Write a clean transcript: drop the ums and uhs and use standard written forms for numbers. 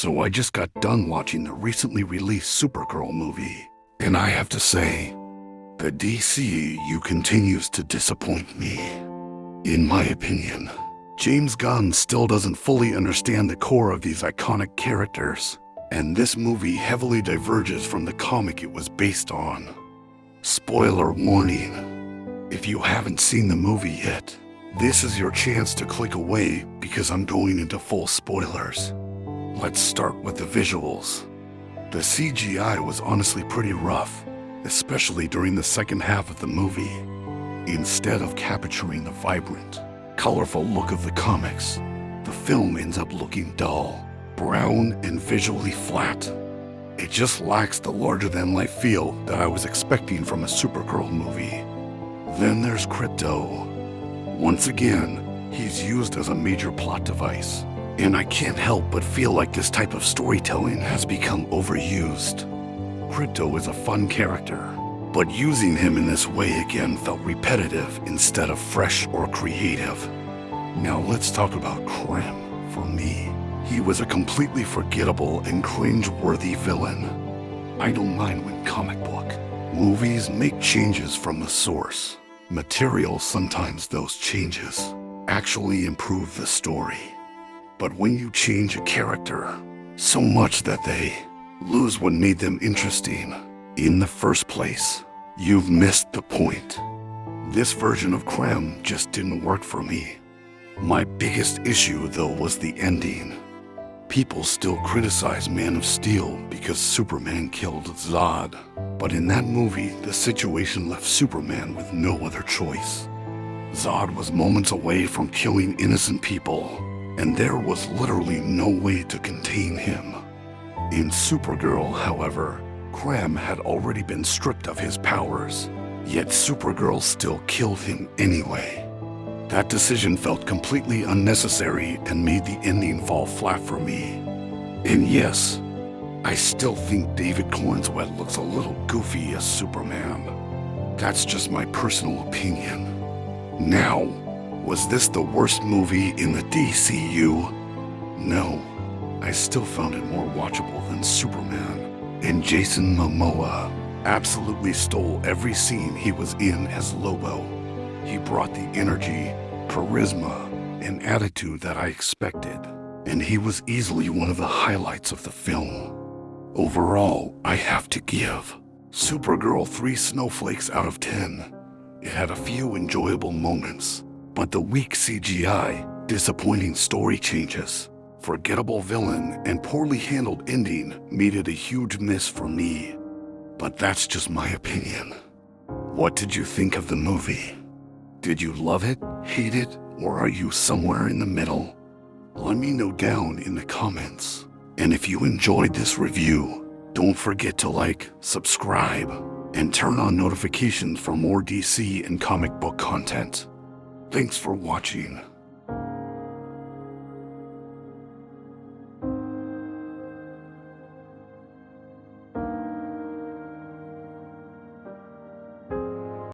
So I just got done watching the recently released Supergirl movie, and I have to say, the DCU continues to disappoint me. In my opinion, James Gunn still doesn't fully understand the core of these iconic characters, and this movie heavily diverges from the comic it was based on. Spoiler warning: if you haven't seen the movie yet, this is your chance to click away because I'm going into full spoilers. Let's start with the visuals. The CGI was honestly pretty rough, especially during the second half of the movie. Instead of capturing the vibrant, colorful look of the comics, the film ends up looking dull, brown, and visually flat. It just lacks the larger-than-life feel that I was expecting from a Supergirl movie. Then there's Crypto. Once again, he's used as a major plot device, and I can't help but feel like this type of storytelling has become overused. Crypto is a fun character, but using him in this way again felt repetitive instead of fresh or creative. Now let's talk about Krem. For me, he was a completely forgettable and cringe-worthy villain. I don't mind when comic book movies make changes from the source material. Sometimes those changes actually improve the story. But when you change a character so much that they lose what made them interesting in the first place, you've missed the point. This version of Krem just didn't work for me. My biggest issue, though, was the ending. People still criticize Man of Steel because Superman killed Zod, but in that movie, the situation left Superman with no other choice. Zod was moments away from killing innocent people, and there was literally no way to contain him. In Supergirl, however, Krem had already been stripped of his powers, yet Supergirl still killed him anyway. That decision felt completely unnecessary and made the ending fall flat for me. And yes, I still think David Cornswet looks a little goofy as Superman. That's just my personal opinion. Now, was this the worst movie in the DCU? No, I still found it more watchable than Superman. And Jason Momoa absolutely stole every scene he was in as Lobo. He brought the energy, charisma, and attitude that I expected, and he was easily one of the highlights of the film. Overall, I have to give Supergirl 3 snowflakes out of 10. It had a few enjoyable moments, but the weak CGI, disappointing story changes, forgettable villain, and poorly handled ending made it a huge miss for me. But that's just my opinion. What did you think of the movie? Did you love it, hate it, or are you somewhere in the middle? Let me know down in the comments. And if you enjoyed this review, don't forget to like, subscribe, and turn on notifications for more DC and comic book content. Thanks for watching.